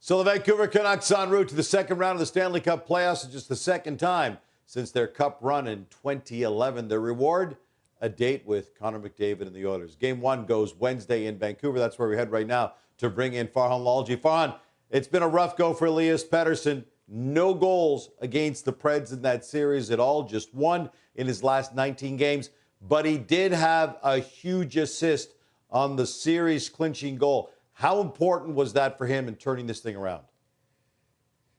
So the Vancouver Canucks en route to the second round of the Stanley Cup playoffs. It's just the second time since their cup run in 2011. Their reward, a date with Connor McDavid and the Oilers. Game one goes Wednesday in Vancouver. That's where we head right now to bring in Farhan Lalji. Farhan, it's been a rough go for Elias Pettersson. No goals against the Preds in that series at all. Just one in his last 19 games. But he did have a huge assist on the series clinching goal. How important was that for him in turning this thing around?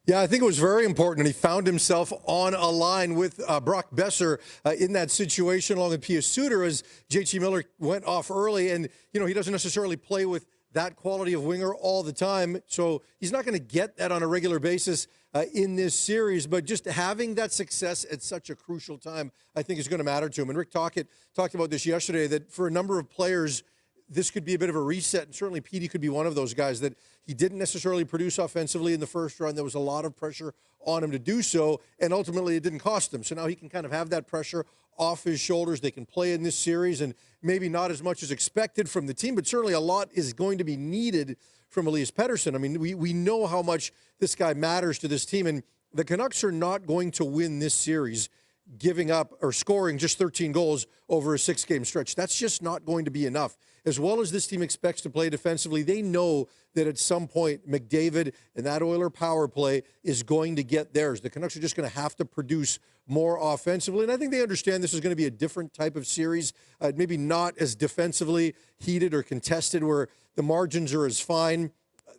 Yeah, I think it was very important, and he found himself on a line with Brock Besser in that situation along with Pius Suter as JT Miller went off early. And, you know, he doesn't necessarily play with that quality of winger all the time, so he's not going to get that on a regular basis in this series. But just having that success at such a crucial time, I think, is going to matter to him. And Rick Tocchet talked about this yesterday, that for a number of players, this could be a bit of a reset, and certainly Petey could be one of those guys that he didn't necessarily produce offensively in the first run. There was a lot of pressure on him to do so, and ultimately it didn't cost him. So now he can kind of have that pressure off his shoulders. They can play in this series, and maybe not as much as expected from the team, but certainly a lot is going to be needed from Elias Pettersson. I mean, we know how much this guy matters to this team, and the Canucks are not going to win this series giving up or scoring just 13 goals over a 6-game stretch. That's just not going to be enough. As well as this team expects to play defensively, they know that at some point McDavid and that Oiler power play is going to get theirs. The Canucks are just going to have to produce more offensively, and I think they understand this is going to be a different type of series, maybe not as defensively heated or contested, where the margins are as fine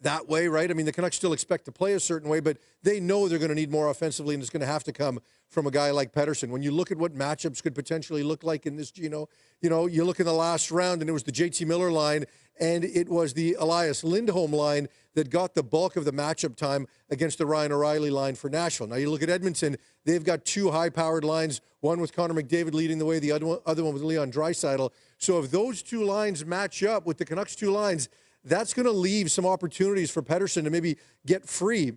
that way, right? I mean, the Canucks still expect to play a certain way, but they know they're going to need more offensively, and it's going to have to come from a guy like Pettersson. When you look at what matchups could potentially look like in this, Gino, you know, you look in the last round, and it was the JT Miller line, and it was the Elias Lindholm line that got the bulk of the matchup time against the Ryan O'Reilly line for Nashville. Now, you look at Edmonton, they've got two high-powered lines, one with Connor McDavid leading the way, the other one with Leon Draisaitl. So if those two lines match up with the Canucks' two lines, that's going to leave some opportunities for Pettersson to maybe get free.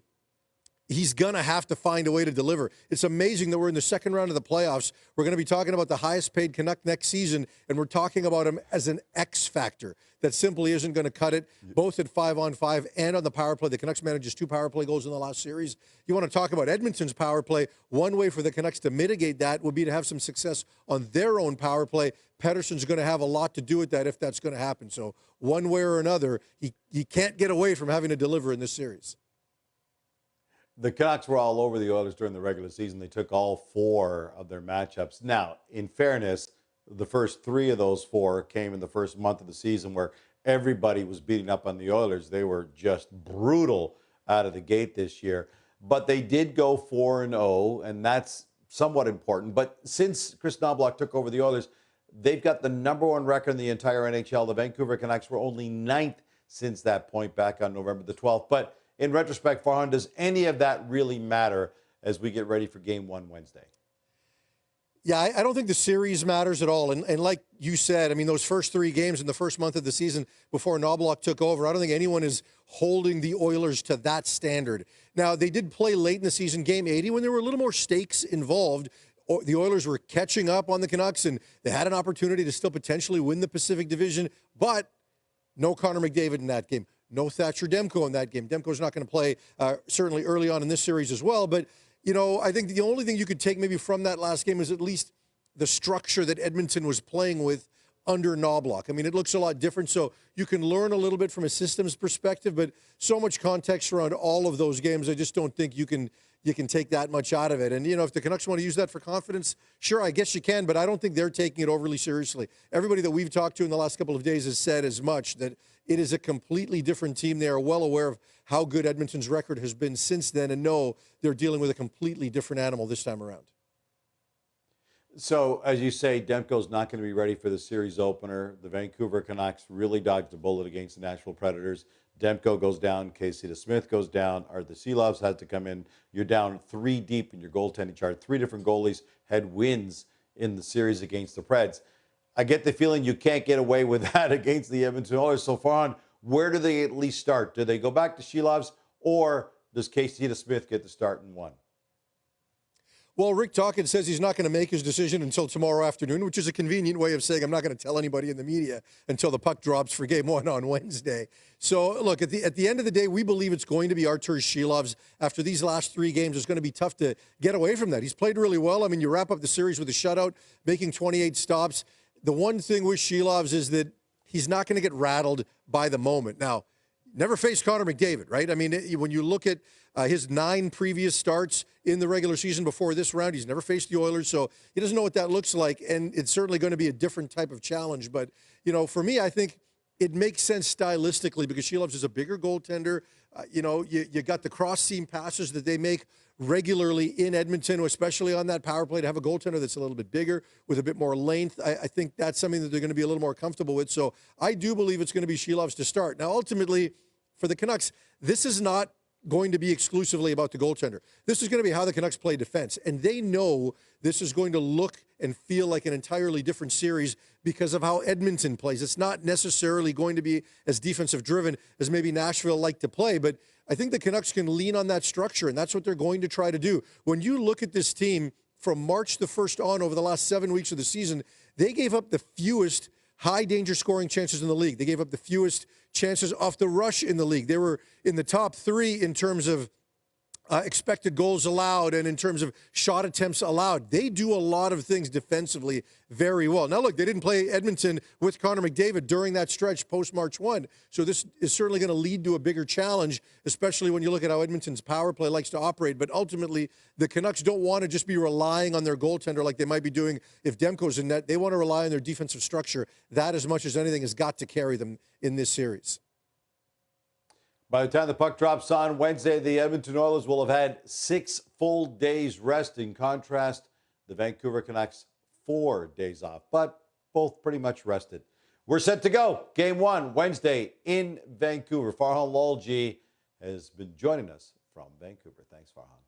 He's going to have to find a way to deliver. It's amazing that we're in the second round of the playoffs. We're going to be talking about the highest paid Canuck next season, and we're talking about him as an X factor that simply isn't going to cut it, both at 5-on-5 and on the power play. The Canucks managed 2 power play goals in the last series. You want to talk about Edmonton's power play. One way for the Canucks to mitigate that would be to have some success on their own power play. Pettersson's going to have a lot to do with that if that's going to happen. So one way or another, he can't get away from having to deliver in this series. The Canucks were all over the Oilers during the regular season. They took all 4 of their matchups. Now, in fairness, the first 3 of those 4 came in the first month of the season where everybody was beating up on the Oilers. They were just brutal out of the gate this year. But they did go 4-0, and that's somewhat important. But since Chris Knoblauch took over the Oilers, they've got the #1 record in the entire NHL. The Vancouver Canucks were only 9th since that point back on November the 12th. But in retrospect, Farhan, does any of that really matter as we get ready for Game 1 Wednesday? Yeah, I don't think the series matters at all. And like you said, I mean, those first 3 games in the first month of the season before Knoblauch took over, I don't think anyone is holding the Oilers to that standard. Now, they did play late in the season, Game 80, when there were a little more stakes involved. The Oilers were catching up on the Canucks, and they had an opportunity to still potentially win the Pacific Division, but no Connor McDavid in that game. No Thatcher Demko in that game. Demko's not going to play certainly early on in this series as well. But, you know, I think the only thing you could take maybe from that last game is at least the structure that Edmonton was playing with under Knoblauch. I mean, it looks a lot different, so you can learn a little bit from a systems perspective, but so much context around all of those games, I just don't think you can take that much out of it. And, you know, if the Canucks want to use that for confidence, sure, I guess you can, but I don't think they're taking it overly seriously. Everybody that we've talked to in the last couple of days has said as much, that it is a completely different team. They are well aware of how good Edmonton's record has been since then and know they're dealing with a completely different animal this time around. So, as you say, Demko's not going to be ready for the series opener. The Vancouver Canucks really dodged a bullet against the Nashville Predators. Demko goes down, Casey DeSmith goes down, Arthur Seelovs has to come in. You're down 3 deep in your goaltending chart. 3 different goalies had wins in the series against the Preds. I get the feeling you can't get away with that against the Edmonton Oilers. So far on, where do they at least start? Do they go back to Seelovs, or does Casey DeSmith get the start in 1? Well, Rick Tocchet says he's not going to make his decision until tomorrow afternoon, which is a convenient way of saying I'm not going to tell anybody in the media until the puck drops for Game 1 on Wednesday. So, look, at the end of the day, we believe it's going to be Artur Shilov's. After these last 3 games, it's going to be tough to get away from that. He's played really well. I mean, you wrap up the series with a shutout, making 28 stops. The one thing with Shilov's is that he's not going to get rattled by the moment. Now, never faced Connor McDavid, right? I mean, when you look at his 9 previous starts in the regular season before this round, he's never faced the Oilers, so he doesn't know what that looks like, and it's certainly going to be a different type of challenge. But, for me, I think it makes sense stylistically because Shilovs is a bigger goaltender. You got the cross-seam passes that they make regularly in Edmonton, especially on that power play, to have a goaltender that's a little bit bigger with a bit more length. I think that's something that they're going to be a little more comfortable with. So I do believe it's going to be Shilovs to start. Now, ultimately, for the Canucks, this is not going to be exclusively about the goaltender. This is going to be how the Canucks play defense. And they know this is going to look and feel like an entirely different series because of how Edmonton plays. It's not necessarily going to be as defensive driven as maybe Nashville like to play, but I think the Canucks can lean on that structure, and that's what they're going to try to do. When you look at this team from March the 1st on over the last 7 weeks of the season, they gave up the fewest high-danger scoring chances in the league. They gave up the fewest chances off the rush in the league. They were in the top 3 in terms of expected goals allowed and in terms of shot attempts allowed. They do a lot of things defensively very well. Now, look, they didn't play Edmonton with Connor McDavid during that stretch post-March 1, so this is certainly going to lead to a bigger challenge, especially when you look at how Edmonton's power play likes to operate. But ultimately, the Canucks don't want to just be relying on their goaltender like they might be doing if Demko's in net. They want to rely on their defensive structure. That, as much as anything, has got to carry them in this series. By the time the puck drops on Wednesday, the Edmonton Oilers will have had 6 full days rest. In contrast, the Vancouver Canucks 4 days off, but both pretty much rested. We're set to go. Game 1, Wednesday in Vancouver. Farhan Lalji has been joining us from Vancouver. Thanks, Farhan.